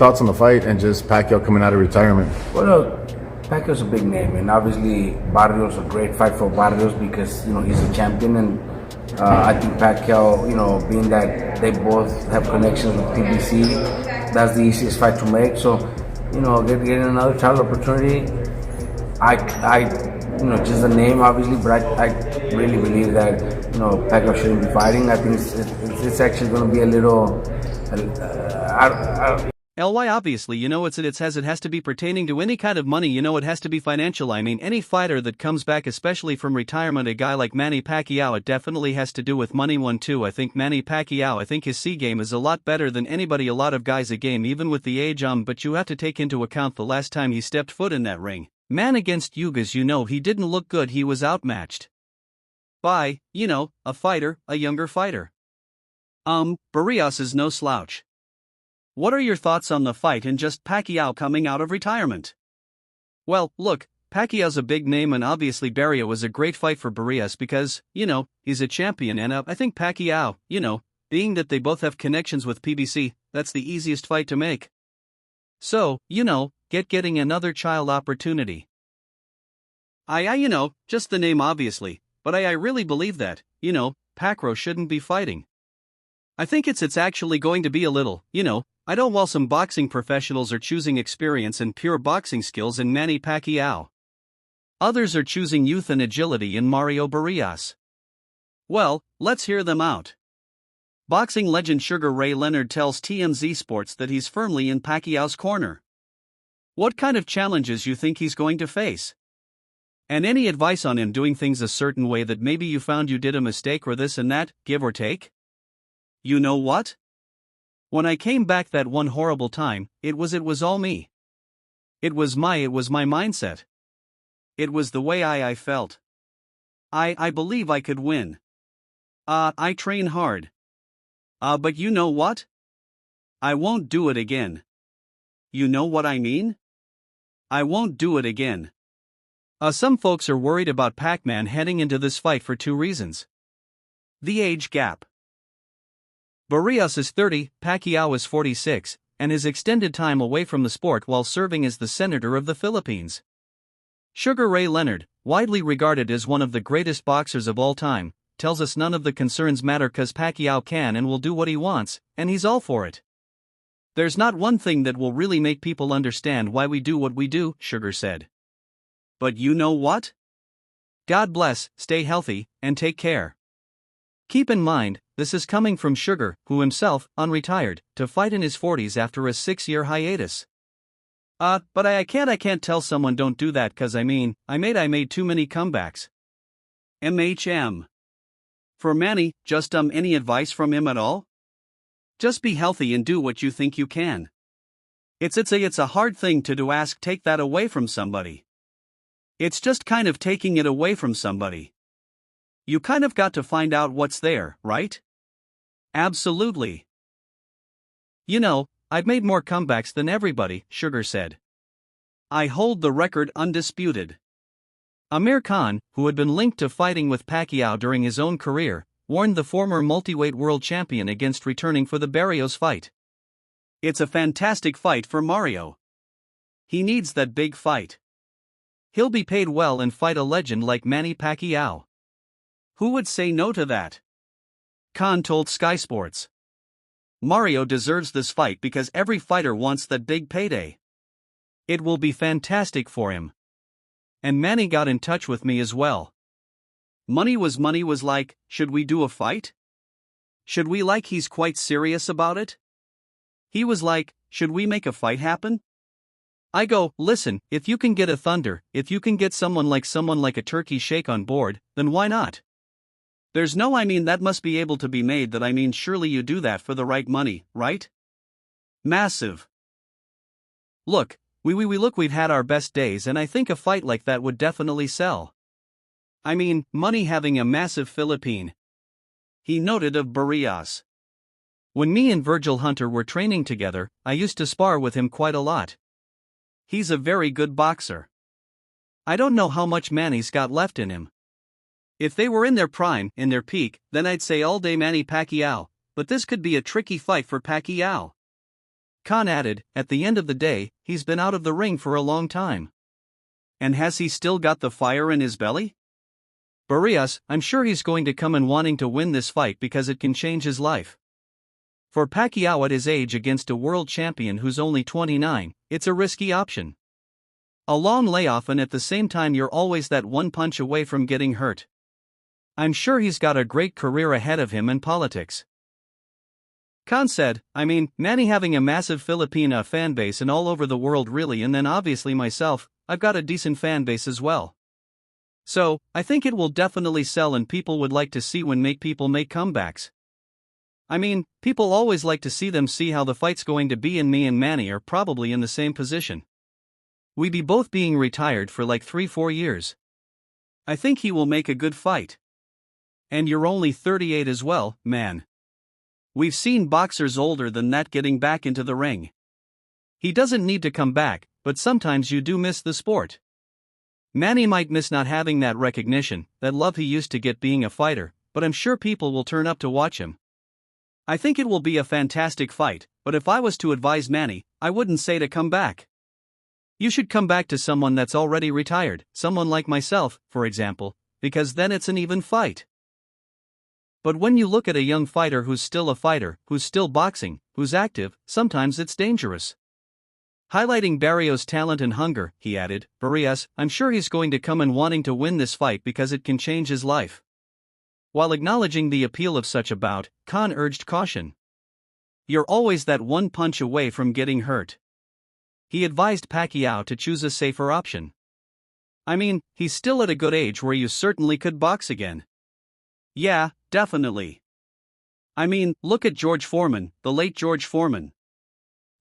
thoughts on the fight and just Pacquiao coming out of retirement? Well, look, Pacquiao's a big name, and obviously Barrios a great fight for Barrios because he's a champion, and I think Pacquiao, being that they both have connections with PBC, that's the easiest fight to make. So, getting another title opportunity, just the name obviously, but I really believe that Pacquiao shouldn't be fighting. I think it's actually going to be a little. LY obviously, it has to be pertaining to any kind of money, it has to be financial. I mean, any fighter that comes back, especially from retirement, a guy like Manny Pacquiao, it definitely has to do with money. 1-2, I think Manny Pacquiao, I think his C game is a lot better than anybody, a lot of guys a game, even with the age, but you have to take into account the last time he stepped foot in that ring. Man against Yugas, he didn't look good, he was outmatched by, a fighter, a younger fighter. Barrios is no slouch. What are your thoughts on the fight and just Pacquiao coming out of retirement? Well, look, Pacquiao's a big name, and obviously Barrios was a great fight for Barrios because, he's a champion, and I think Pacquiao, being that they both have connections with PBC, that's the easiest fight to make. So, getting another child opportunity. Just the name obviously, but I really believe that, Pacquiao shouldn't be fighting. I think it's actually going to be a little, I don't, while some boxing professionals are choosing experience and pure boxing skills in Manny Pacquiao. Others are choosing youth and agility in Mario Barrios. Well, let's hear them out. Boxing legend Sugar Ray Leonard tells TMZ Sports that he's firmly in Pacquiao's corner. What kind of challenges you think he's going to face? And any advice on him doing things a certain way that maybe you found you did a mistake or this and that, give or take? You know what? When I came back that one horrible time, it was all me. It was my mindset. It was the way I felt. I believe I could win. I train hard. But you know what? I won't do it again. You know what I mean? I won't do it again. Some folks are worried about Pac-Man heading into this fight for two reasons. The age gap. Barrios is 30, Pacquiao is 46, and his extended time away from the sport while serving as the senator of the Philippines. Sugar Ray Leonard, widely regarded as one of the greatest boxers of all time, tells us none of the concerns matter cause Pacquiao can and will do what he wants, and he's all for it. There's not one thing that will really make people understand why we do what we do, Sugar said. But you know what? God bless, stay healthy, and take care. Keep in mind, this is coming from Sugar, who himself, unretired, to fight in his 40s after a 6-year hiatus. But I can't tell someone don't do that cause I made too many comebacks. For Manny, just any advice from him at all? Just be healthy and do what you think you can. It's a hard thing to do, take that away from somebody. It's just kind of taking it away from somebody. You kind of got to find out what's there, right? Absolutely. I've made more comebacks than everybody, Sugar said. I hold the record undisputed. Amir Khan, who had been linked to fighting with Pacquiao during his own career, warned the former multiweight world champion against returning for the Barrios fight. It's a fantastic fight for Mario. He needs that big fight. He'll be paid well and fight a legend like Manny Pacquiao. Who would say no to that? Khan told Sky Sports. Mario deserves this fight because every fighter wants that big payday. It will be fantastic for him. And Manny got in touch with me as well. Money was like, should we do a fight? Should we he's quite serious about it? He was like, should we make a fight happen? I go, listen, if you can get a Thunder, if you can get someone like a Turkey Sheikh on board, then why not? There's no that must be able to be made that surely you do that for the right money, right? Massive. Look, we've had our best days and I think a fight like that would definitely sell. Money having a massive Philippine. He noted of Barrios. When me and Virgil Hunter were training together, I used to spar with him quite a lot. He's a very good boxer. I don't know how much Manny's got left in him. If they were in their prime, in their peak, then I'd say all day Manny Pacquiao, but this could be a tricky fight for Pacquiao. Khan added, at the end of the day, he's been out of the ring for a long time. And has he still got the fire in his belly? Barrios, I'm sure he's going to come in wanting to win this fight because it can change his life. For Pacquiao at his age against a world champion who's only 29, it's a risky option. A long layoff, and at the same time you're always that one punch away from getting hurt. I'm sure he's got a great career ahead of him in politics. Khan said, I mean, Manny having a massive Filipina fan base and all over the world really, and then obviously myself, I've got a decent fan base as well. So, I think it will definitely sell and people would like to see when people make comebacks. I mean, people always like to see how the fight's going to be, and me and Manny are probably in the same position. We be both being retired for like 3-4 years. I think he will make a good fight. And you're only 38 as well, man. We've seen boxers older than that getting back into the ring. He doesn't need to come back, but sometimes you do miss the sport. Manny might miss not having that recognition, that love he used to get being a fighter, but I'm sure people will turn up to watch him. I think it will be a fantastic fight, but if I was to advise Manny, I wouldn't say to come back. You should come back to someone that's already retired, someone like myself, for example, because then it's an even fight. But when you look at a young fighter who's still a fighter, who's still boxing, who's active, sometimes it's dangerous. Highlighting Barrios' talent and hunger, he added, Barrios, I'm sure he's going to come in wanting to win this fight because it can change his life. While acknowledging the appeal of such a bout, Khan urged caution. You're always that one punch away from getting hurt. He advised Pacquiao to choose a safer option. I mean, he's still at a good age where you certainly could box again. Yeah, definitely. I mean, look at George Foreman, the late George Foreman.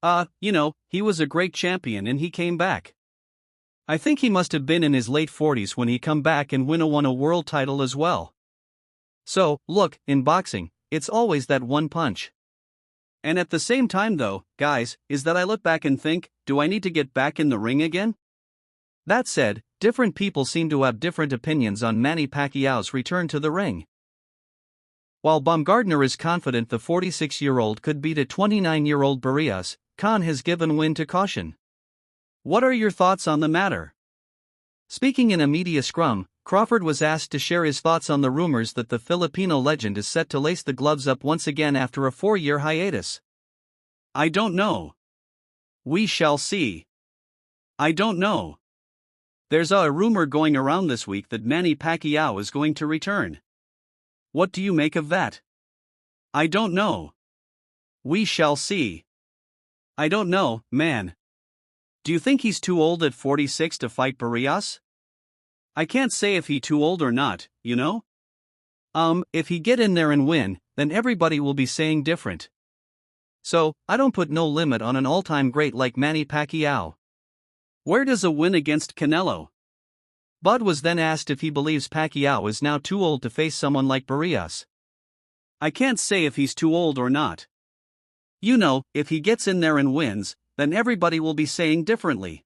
He was a great champion and he came back. I think he must have been in his late 40s when he come back and won a world title as well. So, look, in boxing, it's always that one punch. And at the same time though, guys, is that I look back and think, do I need to get back in the ring again? That said, different people seem to have different opinions on Manny Pacquiao's return to the ring. While Baumgardner is confident the 46-year-old could beat a 29-year-old Barrios, Khan has given win to caution. What are your thoughts on the matter? Speaking in a media scrum, Crawford was asked to share his thoughts on the rumors that the Filipino legend is set to lace the gloves up once again after a 4-year hiatus. I don't know. We shall see. I don't know. There's a rumor going around this week that Manny Pacquiao is going to return. What do you make of that? I don't know. We shall see. I don't know, man. Do you think he's too old at 46 to fight Barrios? I can't say if he's too old or not, you know? If he get in there and win, then everybody will be saying different. So, I don't put no limit on an all-time great like Manny Pacquiao. Where does a win against Canelo? Bud was then asked if he believes Pacquiao is now too old to face someone like Barrios. I can't say if he's too old or not. You know, if he gets in there and wins, then everybody will be saying differently.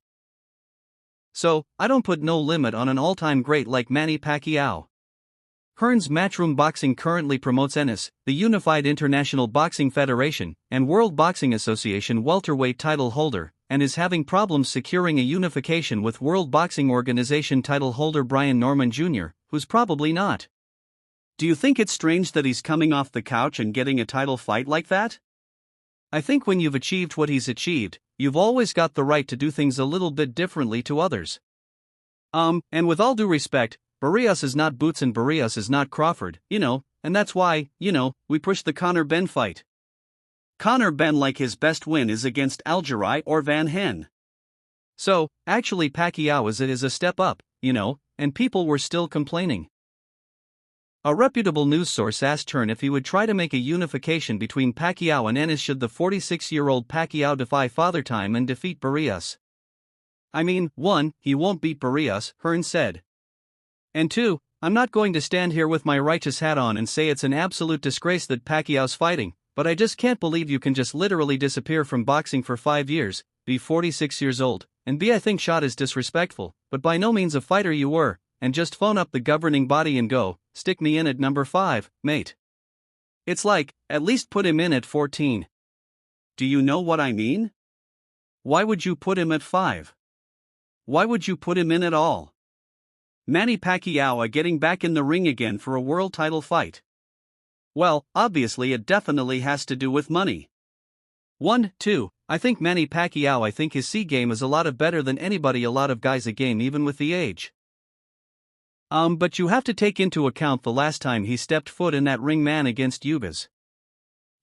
So, I don't put no limit on an all-time great like Manny Pacquiao. Hearns Matchroom Boxing currently promotes ENIS, the Unified International Boxing Federation, and World Boxing Association welterweight title holder, and is having problems securing a unification with World Boxing Organization title holder Brian Norman Jr., who's probably not. Do you think it's strange that he's coming off the couch and getting a title fight like that? I think when you've achieved what he's achieved, you've always got the right to do things a little bit differently to others. And with all due respect, Barrios is not Boots and Barrios is not Crawford, and that's why, we push the Conor Benn fight. Conor Benn like his best win is against Algieri or Van Hen. So, actually Pacquiao is a step up, and people were still complaining. A reputable news source asked Hearn if he would try to make a unification between Pacquiao and Ennis should the 46-year-old Pacquiao defy Father Time and defeat Barrios. I mean, 1, he won't beat Barrios, Hearn said. And 2, I'm not going to stand here with my righteous hat on and say it's an absolute disgrace that Pacquiao's fighting, but I just can't believe you can just literally disappear from boxing for 5 years, be 46 years old, and be I think shot is disrespectful, but by no means a fighter you were, and just phone up the governing body and go, stick me in at number 5, mate. It's like, at least put him in at 14. Do you know what I mean? Why would you put him at 5? Why would you put him in at all? Manny Pacquiao getting back in the ring again for a world title fight. Well, obviously it definitely has to do with money. 1, 2, I think Manny Pacquiao, I think his C game is a lot of better than anybody, a lot of guys a game even with the age. But you have to take into account the last time he stepped foot in that ring, man, against Ubas.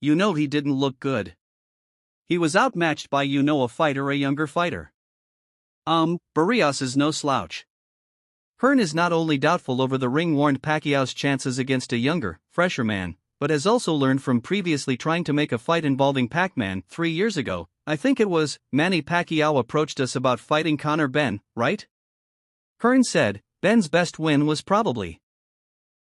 You know he didn't look good. He was outmatched by a fighter, a younger fighter. Barrios is no slouch. Hearn is not only doubtful over the ring, warned Pacquiao's chances against a younger, fresher man, but has also learned from previously trying to make a fight involving Pac-Man 3 years ago. I think it was Manny Pacquiao approached us about fighting Conor Ben, right? Hearn said, Ben's best win was probably